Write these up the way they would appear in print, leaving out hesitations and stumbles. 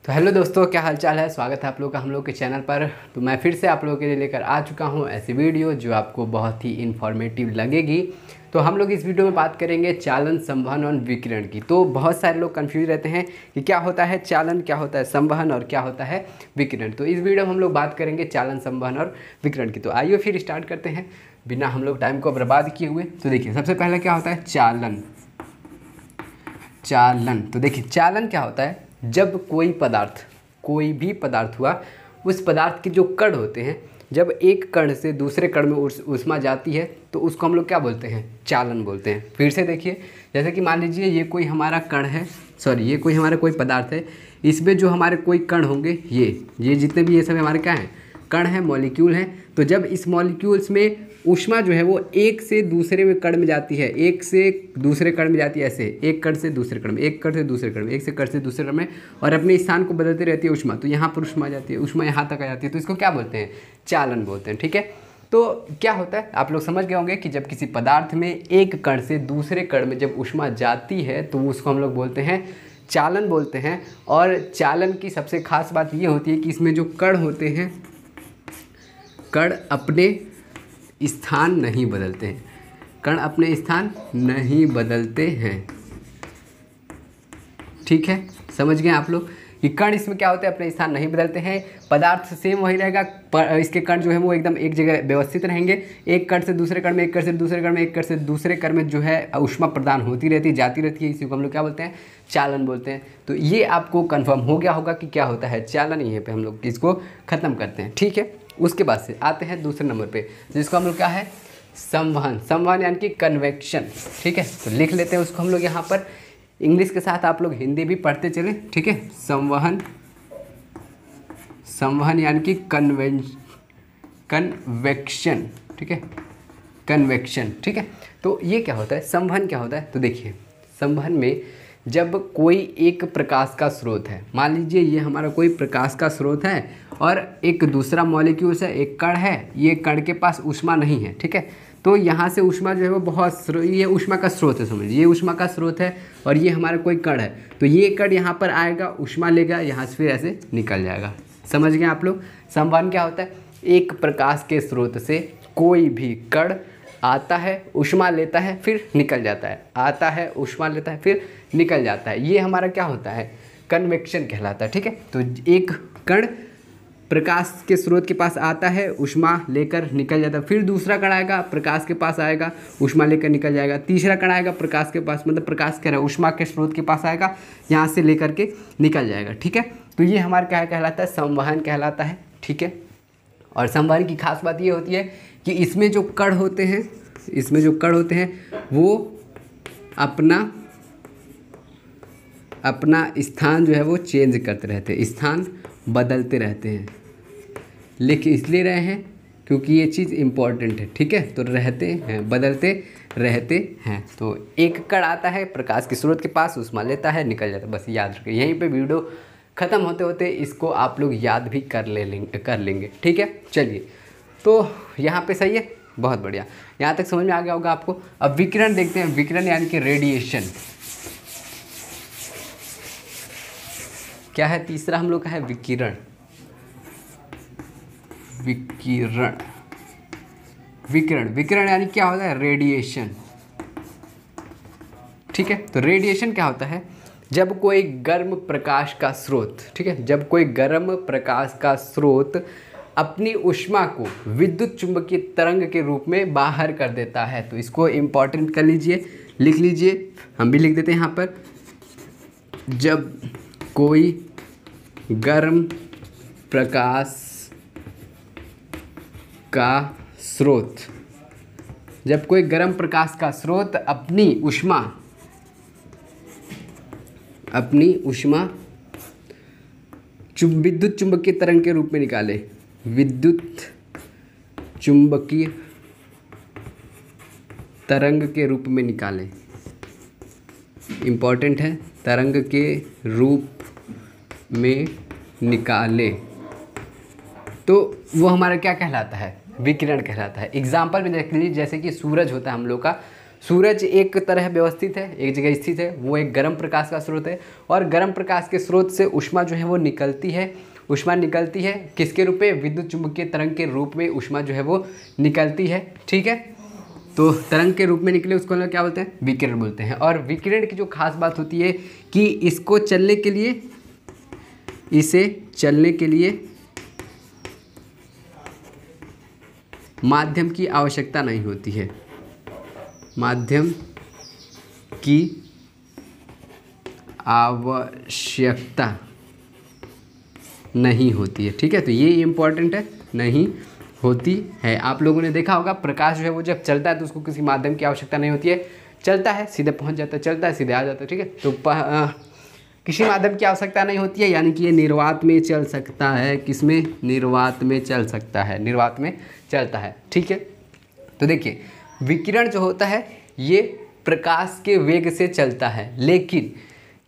तो हेलो दोस्तों, क्या हालचाल है। स्वागत है आप लोग का हम लोग के चैनल पर। तो मैं फिर से आप लोगों के लिए लेकर आ चुका हूं ऐसी वीडियो जो आपको बहुत ही इन्फॉर्मेटिव लगेगी। तो हम लोग इस वीडियो में बात करेंगे चालन, संवहन और विकिरण की। तो बहुत सारे लोग कंफ्यूज रहते हैं कि क्या होता है चालन, क्या होता है संवहन और क्या होता है विकिरण। तो इस वीडियो में हम लोग बात करेंगे चालन, संवहन और विकिरण की। तो आइए फिर स्टार्ट करते हैं बिना हम लोग टाइम को बर्बाद किए हुए। तो देखिए, सबसे पहले क्या होता है चालन। चालन, तो देखिए चालन क्या होता है, जब कोई भी पदार्थ हुआ, उस पदार्थ के जो कण होते हैं, जब एक कण से दूसरे कण में ऊष्मा जाती है तो उसको हम लोग क्या बोलते हैं, चालन बोलते हैं। फिर से देखिए, जैसे कि मान लीजिए ये कोई हमारा कण है, ये कोई हमारा कोई पदार्थ है, इसमें जो हमारे कोई कण होंगे, ये जितने भी ये सब हमारे क्या हैं, कण हैं, मॉलिक्यूल हैं। तो जब इस मॉलिक्यूल्स में ऊष्मा जो है वो एक से दूसरे में कण में जाती है, एक से दूसरे कण में जाती है, ऐसे एक कण से दूसरे कण में, एक कण से दूसरे कण में, एक से कण से दूसरे कण में, और अपने स्थान को बदलती रहती है ऊष्मा। तो यहाँ पर ऊष्मा आ जाती है, ऊष्मा यहाँ तक आ जाती है, तो इसको क्या बोलते हैं, चालन बोलते हैं। ठीक है, तो क्या होता है आप लोग समझ गए होंगे कि जब किसी पदार्थ में एक कण से दूसरे कण में जब ऊष्मा जाती है तो उसको हम लोग बोलते हैं चालन बोलते हैं। और चालन की सबसे खास बात ये होती है कि इसमें जो कण होते हैं, कण अपने स्थान नहीं बदलते हैं, कण अपने स्थान नहीं बदलते हैं। ठीक है, समझ गए आप लोग कि कण इसमें क्या होते हैं, अपने स्थान नहीं बदलते हैं। पदार्थ सेम वही रहेगा, पर इसके कण जो है वो एकदम एक जगह व्यवस्थित रहेंगे। एक कण से दूसरे कण में, एक कण से दूसरे कण में, एक कण से दूसरे कण में जो है ऊष्मा प्रदान होती रहती है, जाती रहती है। इसी को हम लोग क्या बोलते हैं, चालन बोलते हैं। तो ये आपको कन्फर्म हो गया होगा कि क्या होता है चालन। यहीं पर हम लोग इसको ख़त्म करते हैं। ठीक है, उसके बाद से आते हैं दूसरे नंबर पे, जिसको हम लोग क्या है, संवहन। संवहन यानी कि कन्वेक्शन। ठीक है, तो लिख लेते हैं उसको हम लोग यहाँ पर। इंग्लिश के साथ आप लोग हिंदी भी पढ़ते चले। ठीक है, संवहन, संवहन यानी कि कन्वेक्शन। ठीक है, कन्वेक्शन। ठीक है, तो ये क्या होता है, संवहन क्या होता है। तो देखिए, संवहन में जब कोई एक प्रकाश का स्रोत है, मान लीजिए ये हमारा कोई प्रकाश का स्रोत है और एक दूसरा मॉलिक्यूल्स है, एक कण है, ये कण के पास ऊष्मा नहीं है। ठीक है, तो यहाँ से ऊष्मा जो है वो बहुत, ये ऊष्मा का स्रोत है, समझिए ये ऊष्मा का स्रोत है और ये हमारा कोई कण है। तो ये कण यहाँ पर आएगा, ऊष्मा लेगा, यहाँ से फिर ऐसे निकल जाएगा। समझ गए आप लोग। संवहन क्या होता है, एक प्रकाश के स्रोत से कोई भी कण आता है, ऊष्मा लेता है, फिर निकल जाता है, आता है, ऊष्मा लेता है, फिर निकल जाता है। ये हमारा क्या होता है, कन्वेक्शन कहलाता है। ठीक है, तो एक कण प्रकाश के स्रोत के पास आता है, ऊष्मा लेकर निकल जाता है, फिर दूसरा कण आएगा, प्रकाश के पास आएगा, ऊष्मा लेकर निकल जाएगा, तीसरा कण आएगा प्रकाश के पास, मतलब प्रकाश कह रहा है ऊष्मा के स्रोत के पास आएगा, यहाँ से लेकर के निकल जाएगा। ठीक है, तो ये हमारा क्या कहलाता है, संवहन कहलाता है। ठीक है, और संवहन की खास बात ये होती है कि इसमें जो कण होते हैं, इसमें जो कण होते हैं वो अपना स्थान जो है वो चेंज करते रहते हैं, स्थान बदलते रहते हैं। लिख इसलिए रहे हैं क्योंकि ये चीज़ इम्पॉर्टेंट है। ठीक है, तो रहते हैं, बदलते रहते हैं। तो एक कण आता है, प्रकाश के स्रोत के पास, ऊष्मा लेता है, निकल जाता है। बस याद रखें, यहीं पे वीडियो ख़त्म होते होते इसको आप लोग याद भी कर लेंगे। ठीक है, चलिए, तो यहाँ पे सही है, बहुत बढ़िया, यहाँ तक समझ में आ गया होगा आपको। अब विकिरण देखते हैं। विकिरण यानी कि रेडिएशन क्या है, तीसरा हम लोग का है विकिरण। विकिरण, विकिरण, विकिरण यानी क्या होता है, रेडिएशन। ठीक है, तो रेडिएशन क्या होता है, जब कोई गर्म प्रकाश का स्रोत, ठीक है, जब कोई गर्म प्रकाश का स्रोत अपनी ऊष्मा को विद्युत चुंबकीय तरंग के रूप में बाहर कर देता है। तो इसको इम्पोर्टेंट कर लीजिए, लिख लीजिए, हम भी लिख देते हैं यहाँ पर। जब कोई गर्म प्रकाश का स्रोत, जब कोई गर्म प्रकाश का स्रोत अपनी ऊष्मा विद्युत चुंबकीय तरंग के रूप में निकाले, विद्युत चुंबकीय तरंग के रूप में निकाले, इम्पॉर्टेंट है, तरंग के रूप में निकाले, तो वो हमारा क्या कहलाता है, विकिरण कहलाता है। एग्जाम्पल में देख लीजिए, जैसे कि सूरज होता है हम लोग का, सूरज एक तरह व्यवस्थित है, एक जगह स्थित है, वो एक गर्म प्रकाश का स्रोत है और गर्म प्रकाश के स्रोत से ऊष्मा जो है वो निकलती है। ऊष्मा निकलती है किसके रूप में? विद्युत चुंबकीय तरंग के रूप में ऊष्मा जो है वो निकलती है। ठीक है, तो तरंग के रूप में निकले उसको हम लोग क्या बोलते हैं? विकिरण बोलते हैं। और विकिरण की जो खास बात होती है कि इसको चलने के लिए, इसे चलने के लिए माध्यम की आवश्यकता नहीं होती है, माध्यम की आवश्यकता नहीं होती है। ठीक है, तो ये इम्पॉर्टेंट है, नहीं होती है। आप लोगों ने देखा होगा प्रकाश जो है वो जब चलता है तो उसको किसी माध्यम की आवश्यकता नहीं होती है, चलता है सीधे पहुंच जाता है, चलता है सीधे आ जाता है। ठीक है, तो किसी माध्यम की आवश्यकता नहीं होती है, यानी कि ये निर्वात में चल सकता है। किसमें? निर्वात में चल सकता है, निर्वात में चलता है। ठीक है, तो देखिए विकिरण जो होता है ये प्रकाश के वेग से चलता है, लेकिन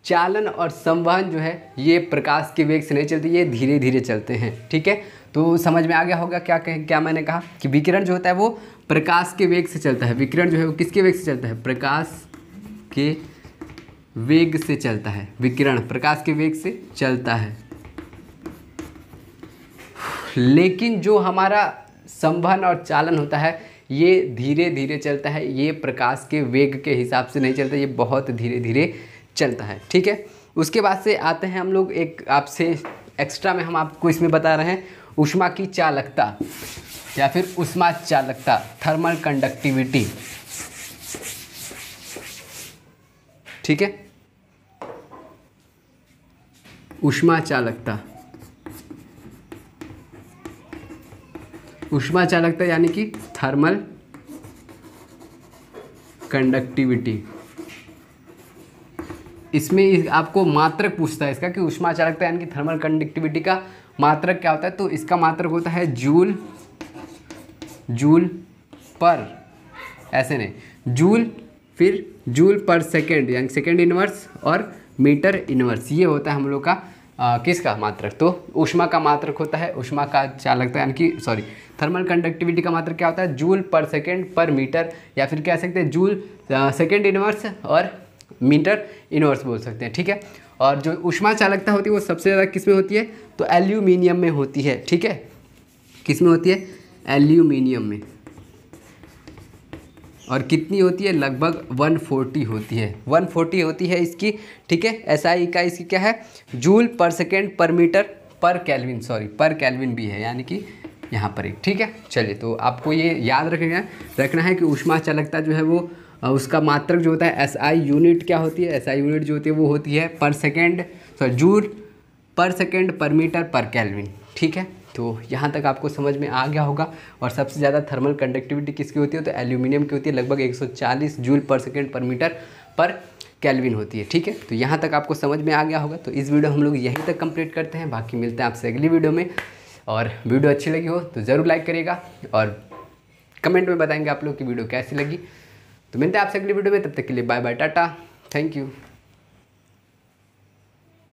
चालन और संवहन जो है ये प्रकाश के वेग से नहीं चलती, ये धीरे धीरे चलते हैं। ठीक है, तो समझ में आ गया होगा क्या मैंने कहा कि विकिरण जो होता है वो प्रकाश के वेग से चलता है। विकिरण जो है वो किसके वेग से चलता है? प्रकाश के वेग से चलता है। विकिरण प्रकाश के वेग से चलता है, लेकिन जो हमारा संवहन और चालन होता है ये धीरे धीरे चलता है, ये प्रकाश के वेग के हिसाब से नहीं चलता, ये बहुत धीरे धीरे चलता है। ठीक है, उसके बाद से आते हैं हम लोग एक आपसे एक्स्ट्रा में हम आपको इसमें बता रहे हैं ऊष्मा की चालकता या फिर ऊष्मा चालकता, थर्मल कंडक्टिविटी। ठीक है, ऊष्मा चालकता, ऊष्मा चालकता यानी कि थर्मल कंडक्टिविटी। इसमें आपको मात्रक पूछता है इसका कि ऊष्मा चालकता यानी कि थर्मल कंडक्टिविटी का मात्रक क्या होता है, तो इसका मात्रक होता है जूल, जूल पर, ऐसे नहीं, जूल फिर जूल पर सेकेंड यानी सेकेंड इनवर्स और मीटर इनवर्स, ये होता है हम लोग का किसका मात्रक? तो ऊष्मा का मात्रक होता है, ऊष्मा का चालकता यानी कि थर्मल कंडक्टिविटी का मात्रक क्या होता है? जूल पर सेकेंड पर मीटर, या फिर कह सकते हैं जूल सेकेंड इनवर्स और मीटर इनवर्स बोल सकते हैं। ठीक है, और जो ऊष्मा चालकता होती है वो सबसे ज़्यादा किस में होती है? तो एल्यूमिनियम में होती है। ठीक है, किस में होती है? एल्यूमिनियम में। और कितनी होती है? लगभग 140 होती है, 140 होती है इसकी। ठीक है, SI का इसकी क्या है? जूल पर सेकेंड पर मीटर पर केल्विन, पर केल्विन भी है, यानी कि यहाँ पर एक। ठीक है, चलिए तो आपको ये याद रखना है कि ऊष्मा चालकता जो है वो उसका मात्रक जो होता है SI यूनिट क्या होती है? SI यूनिट जो होती है वो होती है पर सेकेंड, जूल पर सेकेंड पर मीटर पर केल्विन। ठीक है, तो यहाँ तक आपको समझ में आ गया होगा। और सबसे ज़्यादा थर्मल कंडक्टिविटी किसकी होती है? तो एल्यूमिनियम की होती है, लगभग 140 जूल पर सेकेंड पर मीटर पर केल्विन होती है। ठीक है, तो यहाँ तक आपको समझ में आ गया होगा। तो इस वीडियो हम लोग यहीं तक कंप्लीट करते हैं, बाकी मिलते हैं आपसे अगली वीडियो में। और वीडियो अच्छी लगी हो तो ज़रूर लाइक करिएगा और कमेंट में बताएंगे आप लोग की वीडियो कैसी लगी। तो मिलते हैं आपसे अगली वीडियो में, तब तक के लिए bye bye, tata, thank you.